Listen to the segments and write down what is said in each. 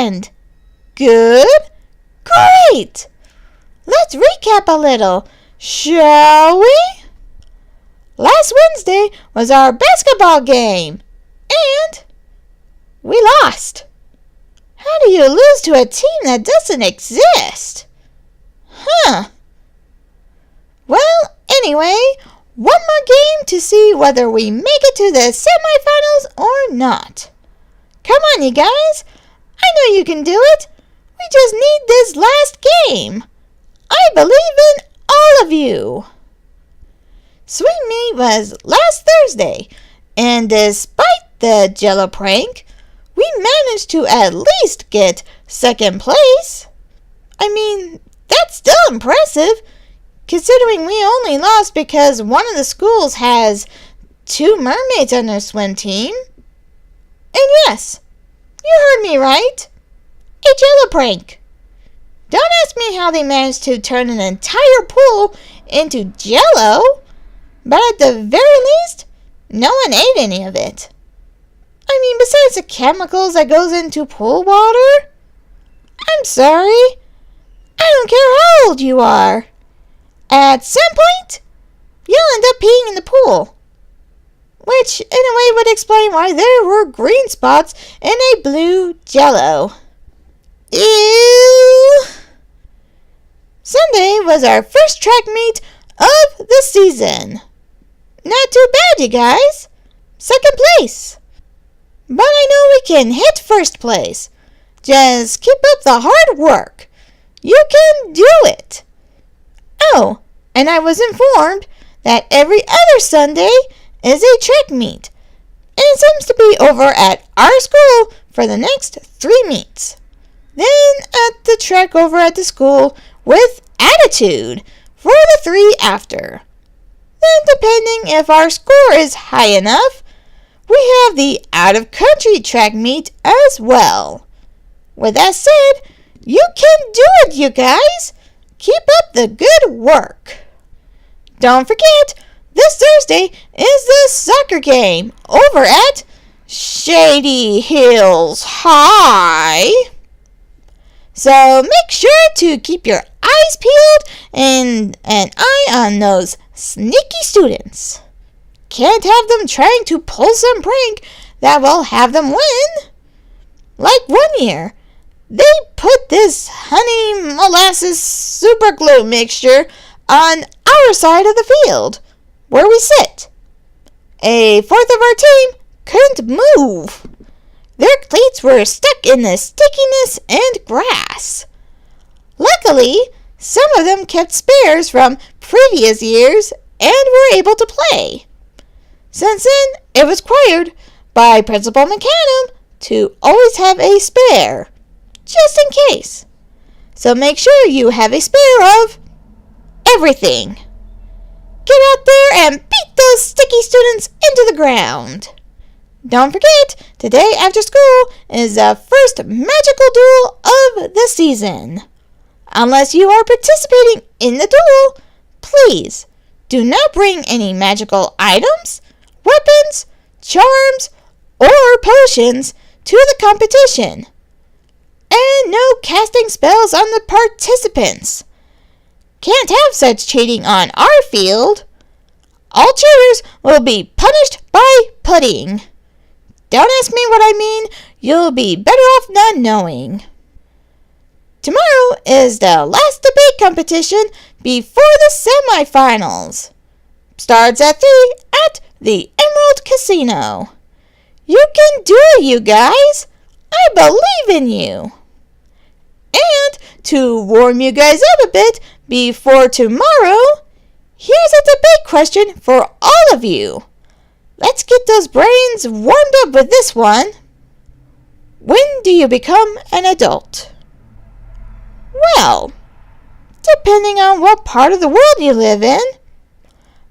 weekend? Good? Great! Let's recap a little, shall we? Last Wednesday was our basketball game, and we lost. How do you lose to a team that doesn't exist? Well, anyway, one more game to see whether we make it to the semifinals or not. Come on, you guys. I know you can do it. We just need this last game. I believe in all of you. Swing meet was last Thursday, and despite the jello prank, we managed to at least get second place. I mean, that's still impressive, considering we only lost because one of the schools has 2 mermaids on their swim team. And yes, you heard me right. A jello prank. Don't ask me how they managed to turn an entire pool into jello, but at the very least, no one ate any of it. I mean, besides the chemicals that goes into pool water, I'm sorry, I don't care how old you are. At some point, you'll end up peeing in the pool, which in a way would explain why there were green spots in a blue jello. Ew! Sunday was our first track meet of the season. Not too bad, you guys. Second place. But I know we can hit first place. Just keep up the hard work. You can do it. Oh, and I was informed that every other Sunday is a track meet. And it seems to be over at our school for the next 3 meets. Then at the track over at the school with attitude for the 3 after. Then depending if our score is high enough, we have the out-of-country track meet as well. With that said, you can do it, you guys. Keep up the good work. Don't forget, this Thursday is the soccer game over at Shady Hills High. So make sure to keep your eyes peeled and an eye on those sneaky students. Can't have them trying to pull some prank that will have them win. Like one year, they put this honey molasses super glue mixture on our side of the field, where we sit. A fourth of our team couldn't move. Their cleats were stuck in the stickiness and grass. Luckily, some of them kept spares from previous years and were able to play. Since then, it was required by Principal McAdam to always have a spare, just in case. So make sure you have a spare of everything. Get out there and beat those sticky students into the ground. Don't forget, today after school is the first magical duel of the season. Unless you are participating in the duel, please do not bring any magical items, weapons, charms, or potions to the competition. And no casting spells on the participants. Can't have such cheating on our field. All cheaters will be punished by pudding. Don't ask me what I mean. You'll be better off not knowing. Tomorrow is the last debate competition before the semifinals. Starts at 3 at the Emerald Casino. You can do it, you guys. I believe in you. And to warm you guys up a bit before tomorrow, here's a debate question for all of you. Let's get those brains warmed up with this one. When do you become an adult? Well, depending on what part of the world you live in,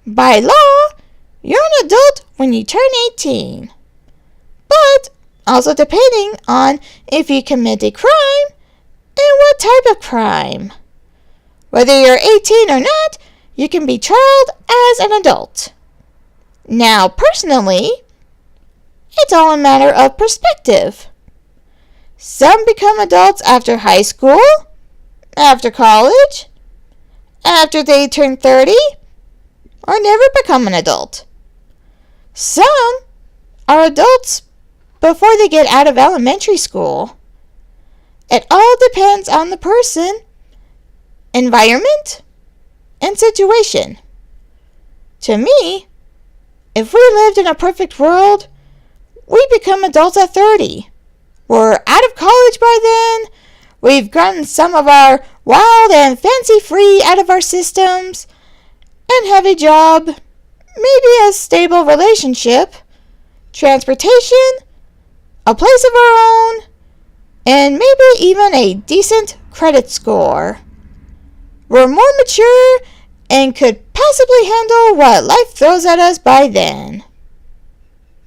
by law, you're an adult when you turn 18. But also depending on if you commit a crime and what type of crime. Whether you're 18 or not, you can be tried as an adult. Now, personally, it's all a matter of perspective. Some become adults after high school, after college, after they turn 30, or never become an adult. Some are adults before they get out of elementary school. It all depends on the person, environment, and situation. To me, if we lived in a perfect world, we become adults at 30. We're out of college by then. We've gotten some of our wild and fancy free out of our systems and have a job, maybe a stable relationship, transportation, a place of our own, and maybe even a decent credit score. We're more mature and could possibly handle what life throws at us by then.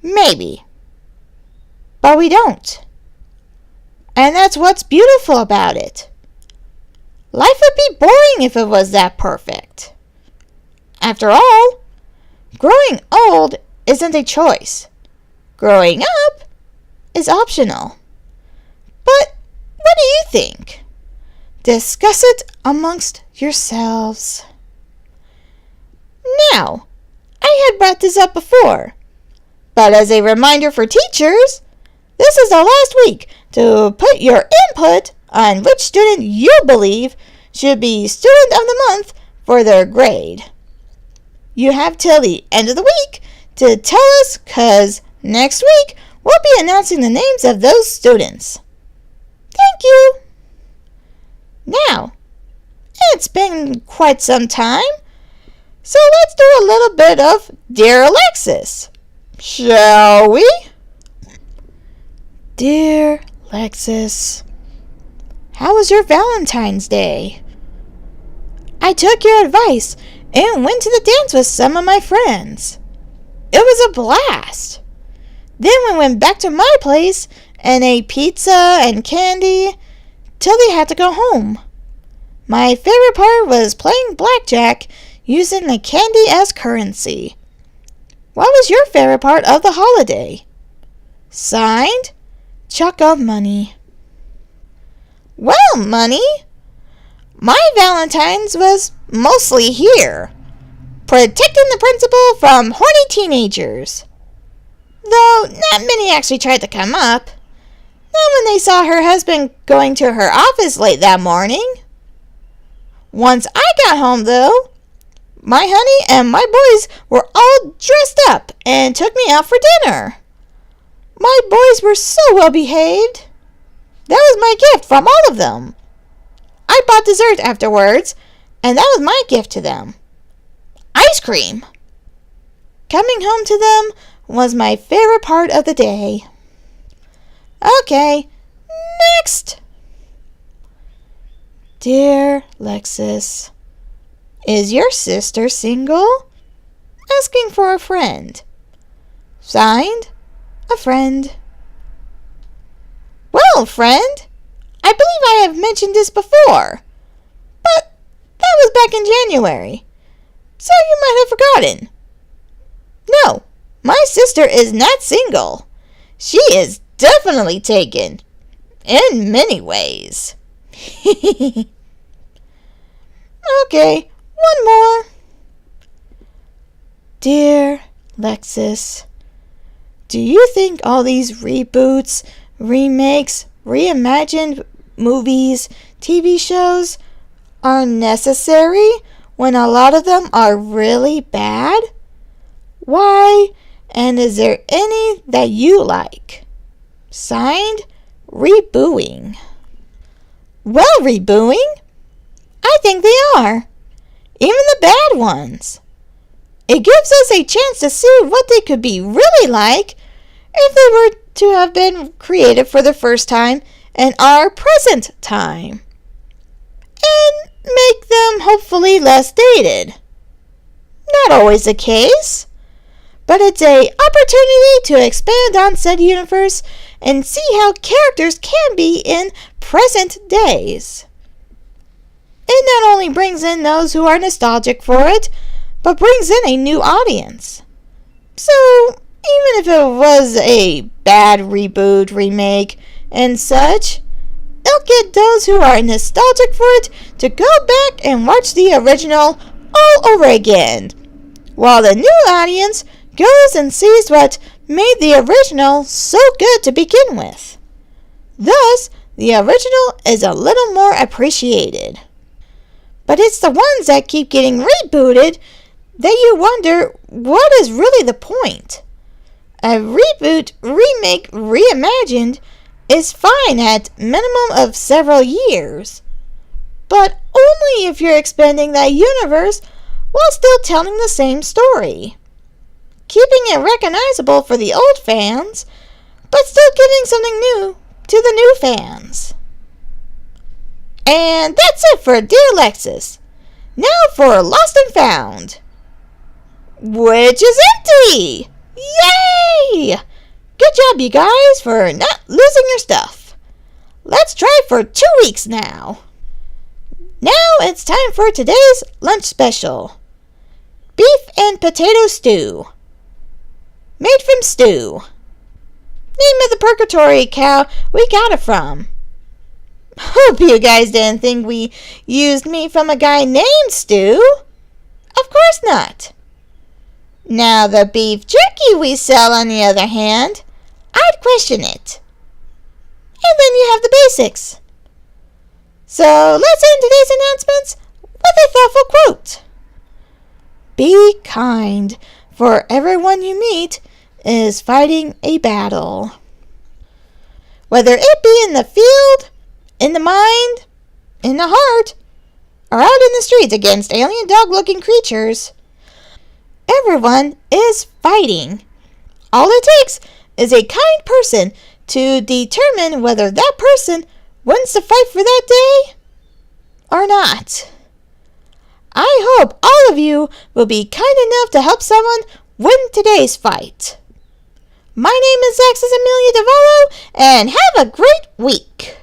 Maybe. But we don't. And that's what's beautiful about it. Life would be boring if it was that perfect. After all, growing old isn't a choice. Growing up is optional. But what do you think? Discuss it amongst yourselves. Now, I had brought this up before, but as a reminder for teachers, this is the last week to put your input on which student you believe should be Student of the Month for their grade. You have till the end of the week to tell us, because next week we'll be announcing the names of those students. Thank you. Now, it's been quite some time, so let's do a little bit of Dear Alexis, shall we? Dear Alexis, how was your Valentine's Day? I took your advice and went to the dance with some of my friends. It was a blast. Then we went back to my place and ate pizza and candy till they had to go home. My favorite part was playing blackjack using the candy as currency. What was your favorite part of the holiday? Signed, Chuck of Money. Well, Money, my Valentine's was mostly here, protecting the principal from horny teenagers. Though not many actually tried to come up. Not when they saw her husband going to her office late that morning. Once I got home, though, my honey and my boys were all dressed up and took me out for dinner. My boys were so well behaved. That was my gift from all of them. I bought dessert afterwards, and that was my gift to them. Ice cream. Coming home to them was my favorite part of the day. Okay, next. Dear Lexus, is your sister single? Asking for a friend. Signed, a friend. Well, friend, I believe I have mentioned this before, but that was back in January, so you might have forgotten. No, my sister is not single. She is definitely taken, in many ways. Okay, one more. Dear Lexus, do you think all these reboots, remakes, reimagined movies, TV shows are necessary when a lot of them are really bad? Why? And is there any that you like? Signed, Rebooing. Well, Rebooing, I think they are. Even the bad ones. It gives us a chance to see what they could be really like if they were to have been created for the first time in our present time. And make them hopefully less dated. Not always the case, but it's an opportunity to expand on said universe and see how characters can be in present days. It not only brings in those who are nostalgic for it, but brings in a new audience. So, even if it was a bad reboot, remake, and such, it'll get those who are nostalgic for it to go back and watch the original all over again, while the new audience goes and sees what made the original so good to begin with. Thus, the original is a little more appreciated. But it's the ones that keep getting rebooted that you wonder, what is really the point? A reboot, remake, reimagined is fine at minimum of several years, but only if you're expanding that universe while still telling the same story, keeping it recognizable for the old fans, but still giving something new to the new fans. And that's it for Dear Alexis. Now for Lost and Found, which is empty! Yay! Good job, you guys, for not losing your stuff. Let's try for 2 weeks now. Now it's time for today's lunch special. Beef and potato stew. Made from stew. Name of the purgatory cow we got it from. Hope you guys didn't think we used meat from a guy named Stu. Of course not. Now the beef jerky we sell, on the other hand, I'd question it. And then you have the basics. So let's end today's announcements with a thoughtful quote. Be kind, for everyone you meet is fighting a battle. Whether it be in the field, in the mind, in the heart, or out in the streets against alien dog-looking creatures, everyone is fighting. All it takes is a kind person to determine whether that person wins the fight for that day or not. I hope all of you will be kind enough to help someone win today's fight. My name is Alexis Amelia Davallo, and have a great week.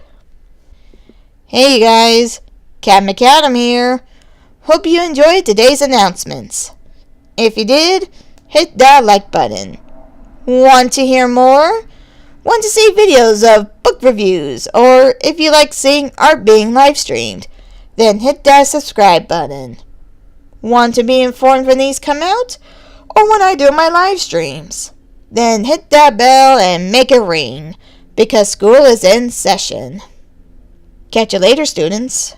Hey guys, KattMcAdam here. Hope you enjoyed today's announcements. If you did, hit that like button. Want to hear more? Want to see videos of book reviews, or if you like seeing art being live streamed, then hit that subscribe button. Want to be informed when these come out, or when I do my live streams? Then hit that bell and make it ring, because school is in session. Catch you later, students.